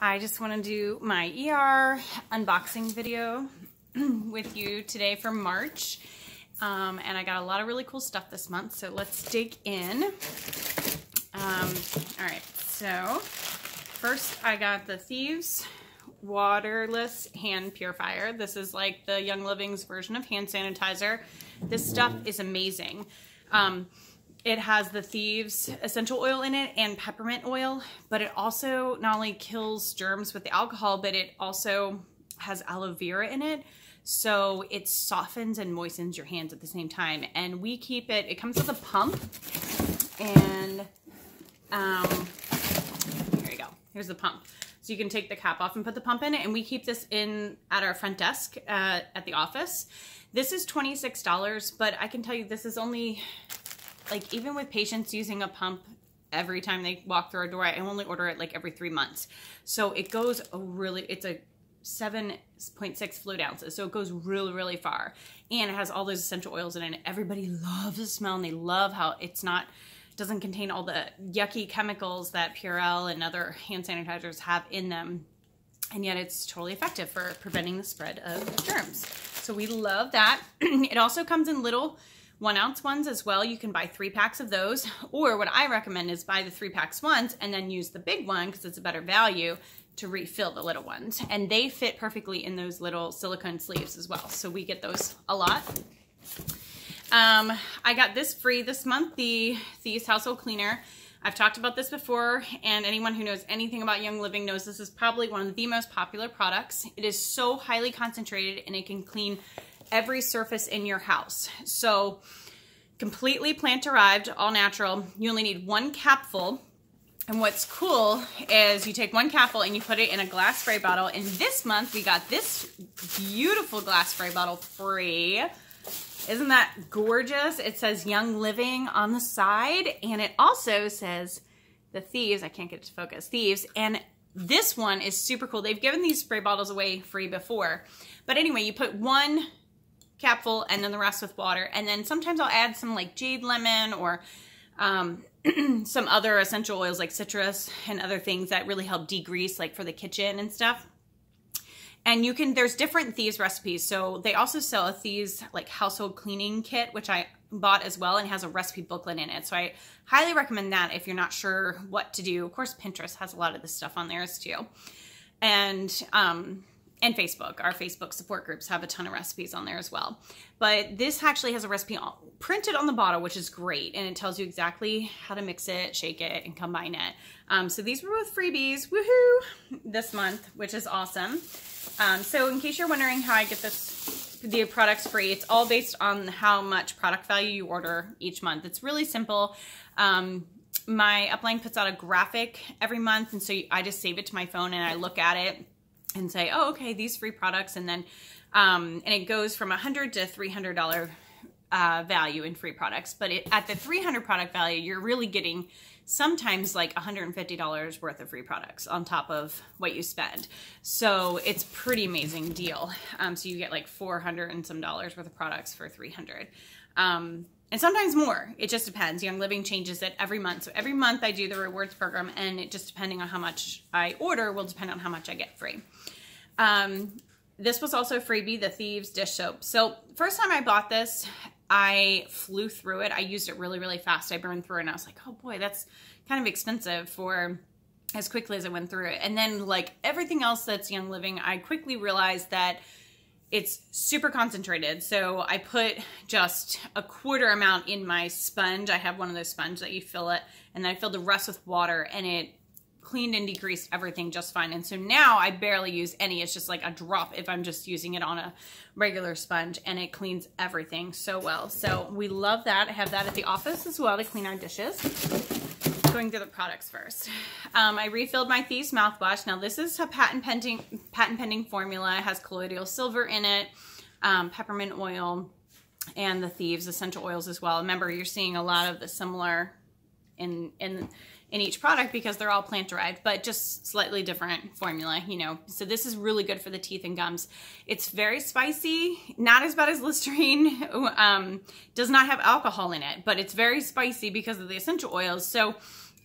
I just want to do my ER unboxing video with you today for March. And I got a lot of really cool stuff this month, so let's dig in. All right, so first I got the Thieves waterless hand purifier. This is like the Young Living's version of hand sanitizer. This stuff is amazing. It has the Thieves essential oil in it and peppermint oil, but it also not only kills germs with the alcohol, but it also has aloe vera in it. So it softens and moistens your hands at the same time. And we keep it, it comes with a pump, and here you go. Here's the pump. So you can take the cap off and put the pump in it, and we keep this in at our front desk at the office. This is $26, but I can tell you this is only, like, even with patients using a pump every time they walk through our door, I only order it like every 3 months. So it goes it's a 7.6 fluid ounces. So it goes really, really far. And it has all those essential oils in it. Everybody loves the smell, and they love how doesn't contain all the yucky chemicals that Purell and other hand sanitizers have in them. And yet it's totally effective for preventing the spread of germs. So we love that. It also comes in little 1-ounce ones as well. You can buy 3 packs of those, or what I recommend is buy the 3 packs once and then use the big one because it's a better value to refill the little ones. And they fit perfectly in those little silicone sleeves as well. So we get those a lot. I got this free this month, the Thieves Household Cleaner. I've talked about this before, and anyone who knows anything about Young Living knows this is probably one of the most popular products. It is so highly concentrated, and it can clean every surface in your house. So completely plant derived, all natural. You only need 1 capful. And what's cool is you take 1 capful and you put it in a glass spray bottle. And this month we got this beautiful glass spray bottle free. Isn't that gorgeous? It says Young Living on the side, and it also says the Thieves. I can't get it to focus. Thieves. And this one is super cool. They've given these spray bottles away free before. But anyway, you put 1 capful and then the rest with water. And then sometimes I'll add some like jade lemon or some other essential oils like citrus and other things that really help degrease, like for the kitchen and stuff. And you can, there's different Thieves recipes. So they also sell a Thieves like household cleaning kit, which I bought as well, and has a recipe booklet in it. So I highly recommend that if you're not sure what to do. Of course, Pinterest has a lot of this stuff on theirs too. And Facebook, our Facebook support groups have a ton of recipes on there as well. But this actually has a recipe printed on the bottle, which is great. And it tells you exactly how to mix it, shake it, and combine it. So these were both freebies, woohoo, this month, which is awesome. So in case you're wondering how I get the products free, it's all based on how much product value you order each month. It's really simple. My upline puts out a graphic every month, and so I just save it to my phone and I look at it and say, oh, okay, these free products, and then and it goes from $100 to $300 value in free products. But at the 300 product value, you're really getting sometimes like $150 worth of free products on top of what you spend. So it's pretty amazing deal. So you get like $400 and some worth of products for 300. And sometimes more. It just depends. Young Living changes it every month. So every month I do the rewards program, and it just depending on how much I order will depend on how much I get free. This was also a freebie, the Thieves dish soap. So first time I bought this, I flew through it. I used it really, really fast. I burned through it, and I was like, oh boy, that's kind of expensive for as quickly as I went through it. And then like everything else that's Young Living, I quickly realized that it's super concentrated. So I put just a 1/4 amount in my sponge. I have one of those sponges that you fill it, and then I filled the rest with water, and it cleaned and degreased everything just fine. And so now I barely use any. It's just like a drop if I'm just using it on a regular sponge, and it cleans everything so well. So we love that. I have that at the office as well to clean our dishes. Going through the products first. I refilled my Thieves mouthwash. Now this is a patent pending formula. It has colloidal silver in it, peppermint oil, and the Thieves essential oils as well. Remember, you're seeing a lot of the similar in each product because they're all plant derived, but just slightly different formula, you know. So this is really good for the teeth and gums. It's very spicy, not as bad as Listerine. Does not have alcohol in it, but it's very spicy because of the essential oils. So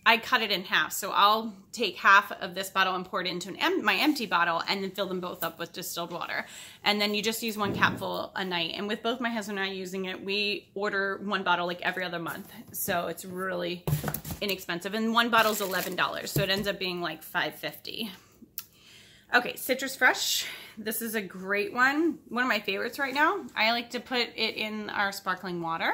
I cut it in half. So I'll take half of this bottle and pour it into my empty bottle and then fill them both up with distilled water. And then you just use 1 capful a night. And with both my husband and I using it, we order 1 bottle like every other month. So it's really inexpensive. And 1 bottle is $11. So it ends up being like $5.50. Okay, Citrus Fresh. This is a great one. One of my favorites right now. I like to put it in our sparkling water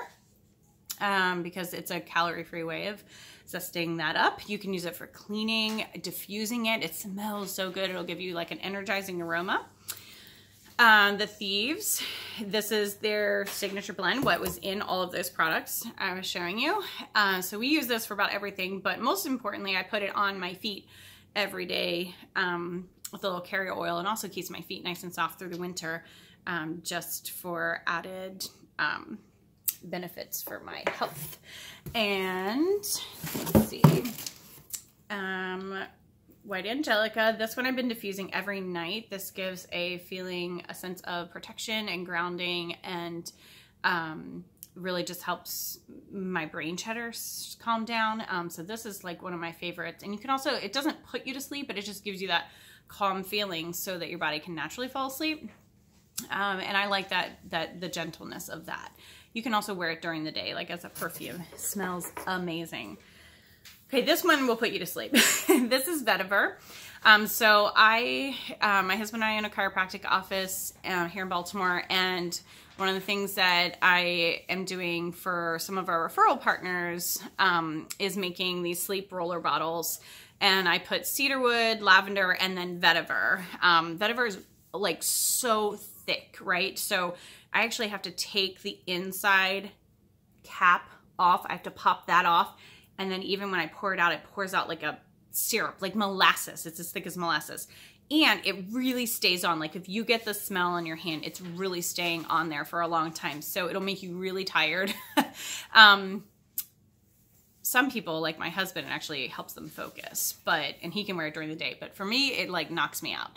because it's a calorie-free way of zesting that up. You can use it for cleaning, diffusing it. It smells so good. It'll give you like an energizing aroma. The Thieves. This is their signature blend, what was in all of those products I was showing you. So we use this for about everything, but most importantly, I put it on my feet every day with a little carrier oil, and also keeps my feet nice and soft through the winter, just for added benefits for my health. And let's see, White Angelica. This one I've been diffusing every night. This gives a sense of protection and grounding, and really just helps my brain chatter calm down. So this is like one of my favorites. And you can also, it doesn't put you to sleep, but it just gives you that calm feeling so that your body can naturally fall asleep. And I like the gentleness of that. You can also wear it during the day, like as a perfume. It smells amazing. Okay, this one will put you to sleep. This is Vetiver. So my husband and I own a chiropractic office here in Baltimore, and one of the things that I am doing for some of our referral partners is making these sleep roller bottles. And I put cedarwood, lavender, and then vetiver. Vetiver is like so thick, right? So I actually have to take the inside cap off. I have to pop that off. And then even when I pour it out, it pours out like a syrup, like molasses. It's as thick as molasses. And it really stays on. Like if you get the smell on your hand, it's really staying on there for a long time. So it'll make you really tired. Some people, like my husband, it actually helps them focus, and he can wear it during the day. But for me, it like knocks me out.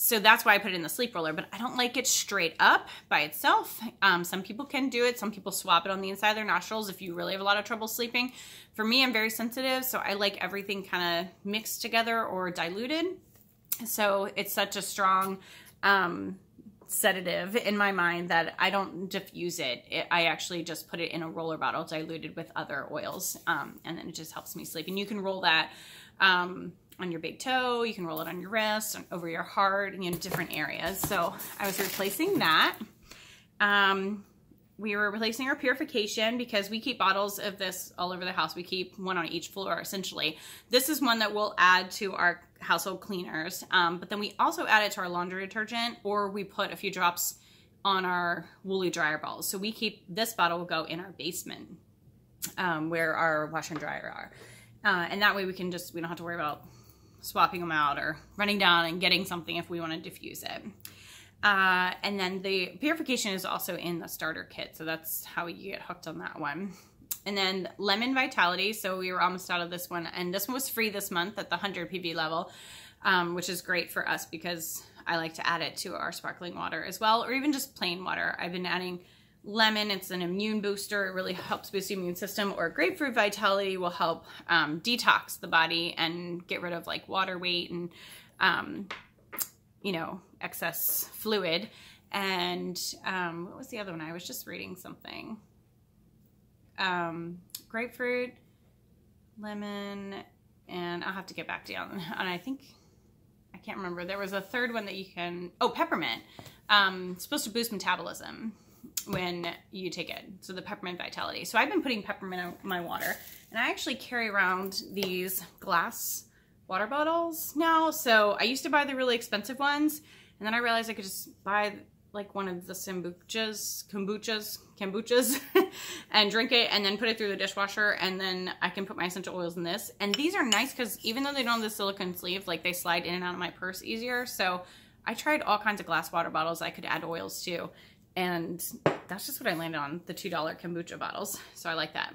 So that's why I put it in the sleep roller, but I don't like it straight up by itself. Some people can do it. Some people swap it on the inside of their nostrils if you really have a lot of trouble sleeping. For me, I'm very sensitive, so I like everything kind of mixed together or diluted. So it's such a strong sedative in my mind that I don't diffuse it. I actually just put it in a roller bottle diluted with other oils, and then it just helps me sleep. And you can roll that on your big toe, you can roll it on your wrist, and over your heart, and in different areas. So I was replacing that. We were replacing our purification because we keep bottles of this all over the house. We keep one on each floor, essentially. This is one that we'll add to our household cleaners, but then we also add it to our laundry detergent, or we put a few drops on our woolly dryer balls. So we keep, this bottle will go in our basement where our washer and dryer are. And that way we don't have to worry about swapping them out or running down and getting something if we want to diffuse it. And then the purification is also in the starter kit. So that's how you get hooked on that one. And then Lemon Vitality. So we were almost out of this one. And this one was free this month at the 100 PV level, which is great for us because I like to add it to our sparkling water as well, or even just plain water. I've been adding lemon. It's an immune booster. It really helps boost the immune system. Or Grapefruit Vitality will help detox the body and get rid of like water weight and, you know, excess fluid. And what was the other one? I was just reading something. Grapefruit, lemon, and I'll have to get back to you on. And I think, I can't remember. There was a third one that you can, oh, peppermint. It's supposed to boost metabolism when you take it. So the Peppermint Vitality. So I've been putting peppermint in my water, and I actually carry around these glass water bottles now. So I used to buy the really expensive ones, and then I realized I could just buy like one of the kombuchas and drink it and then put it through the dishwasher, and then I can put my essential oils in this. And these are nice because even though they don't have the silicone sleeve, like they slide in and out of my purse easier. So I tried all kinds of glass water bottles I could add oils to, and that's just what I landed on, the $2 kombucha bottles. So I like that.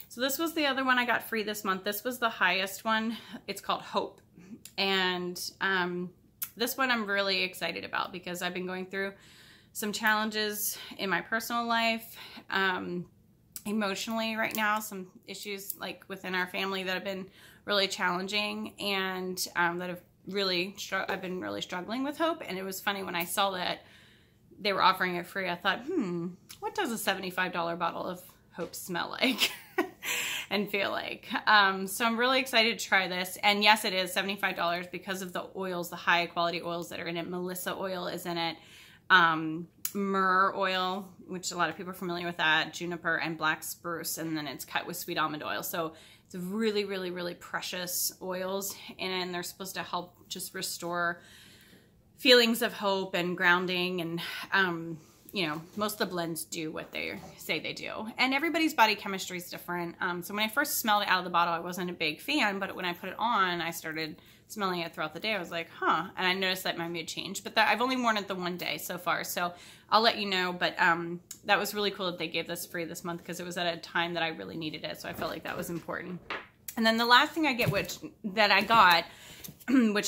So this was the other one I got free this month. This was the highest one. It's called Hope. And this one I'm really excited about because I've been going through some challenges in my personal life. emotionally right now, some issues like within our family that have been really challenging, and that have really I've been really struggling with hope. And it was funny when I saw that they were offering it free, I thought, what does a $75 bottle of hope smell like and feel like? So I'm really excited to try this. And yes, it is $75 because of the oils, the high quality oils that are in it. Melissa oil is in it. Myrrh oil, which a lot of people are familiar with that, juniper and black spruce, and then it's cut with sweet almond oil. So it's really, really, really precious oils, and they're supposed to help just restore feelings of hope and grounding. And you know, most of the blends do what they say they do, and everybody's body chemistry is different. So when I first smelled it out of the bottle, I wasn't a big fan, but when I put it on, I started smelling it throughout the day. I was like, huh, and I noticed that my mood changed. But I've only worn it the one day so far, so I'll let you know. But that was really cool that they gave this free this month, because it was at a time that I really needed it, so I felt like that was important. And then the last thing I got, which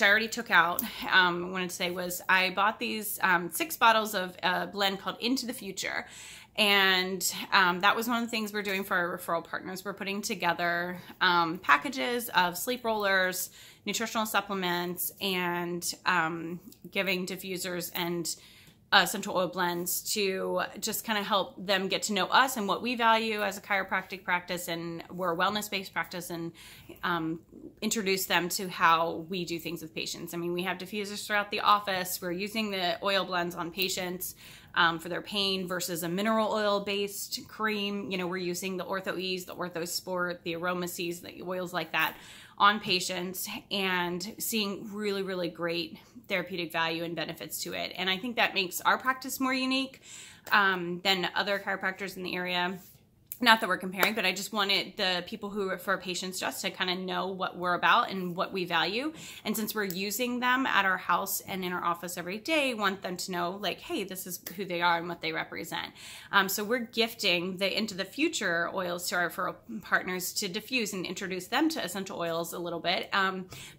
I already took out, I wanted to say, was I bought these 6 bottles of a blend called Into the Future. And that was one of the things we're doing for our referral partners. We're putting together packages of sleep rollers, nutritional supplements, and giving diffusers and essential oil blends to just kind of help them get to know us and what we value as a chiropractic practice, and we're a wellness-based practice, and introduce them to how we do things with patients. I mean, we have diffusers throughout the office. We're using the oil blends on patients for their pain versus a mineral oil-based cream. You know, we're using the Ortho-Ease, the Orthosport, the Aromaseas, the oils like that on patients, and seeing really, really great therapeutic value and benefits to it. And I think that makes our practice more unique than other chiropractors in the area. Not that we're comparing, but I just wanted the people who refer patients just to kind of know what we're about and what we value. And since we're using them at our house and in our office every day, want them to know, like, hey, this is who they are and what they represent. So we're gifting the Into the Future oils to our referral partners to diffuse and introduce them to essential oils a little bit,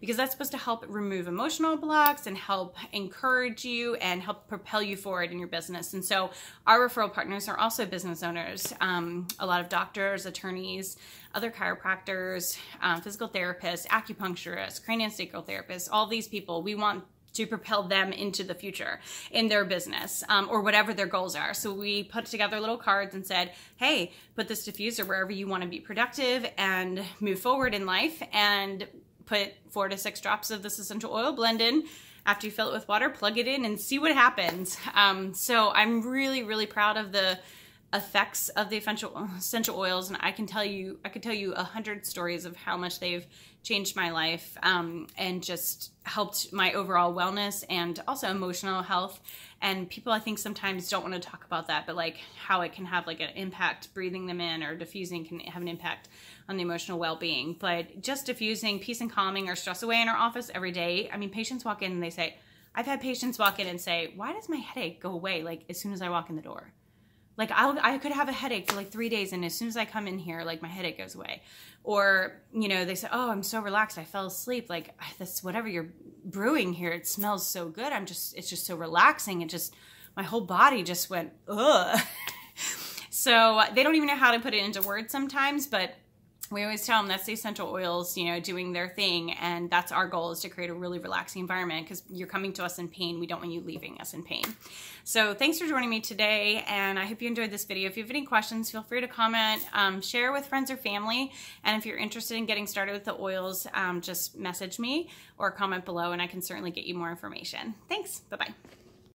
because that's supposed to help remove emotional blocks and help encourage you and help propel you forward in your business. And so our referral partners are also business owners. A lot of doctors, attorneys, other chiropractors, physical therapists, acupuncturists, craniosacral therapists, all these people. We want to propel them into the future in their business, or whatever their goals are. So we put together little cards and said, hey, put this diffuser wherever you want to be productive and move forward in life, and put 4 to 6 drops of this essential oil blend in. After you fill it with water, plug it in and see what happens. So I'm really, really proud of the effects of the essential oils, and I could tell you 100 stories of how much they've changed my life, and just helped my overall wellness and also emotional health. And people, I think, sometimes don't want to talk about that, but like how it can have like an impact, breathing them in or diffusing can have an impact on the emotional well-being. But just diffusing peace and calming or stress away in our office every day. I mean, patients walk in and they say, I've had patients walk in and say, why does my headache go away like as soon as I walk in the door? Like I could have a headache for like 3 days, and as soon as I come in here, like my headache goes away. Or, you know, they say, oh, I'm so relaxed, I fell asleep. Like, this, whatever you're brewing here, it smells so good. It's just so relaxing. It just, my whole body just went, ugh. So they don't even know how to put it into words sometimes, but we always tell them that's the essential oils, you know, doing their thing. And that's our goal, is to create a really relaxing environment, because you're coming to us in pain. We don't want you leaving us in pain. So thanks for joining me today, and I hope you enjoyed this video. If you have any questions, feel free to comment, share with friends or family. And if you're interested in getting started with the oils, just message me or comment below, and I can certainly get you more information. Thanks. Bye-bye.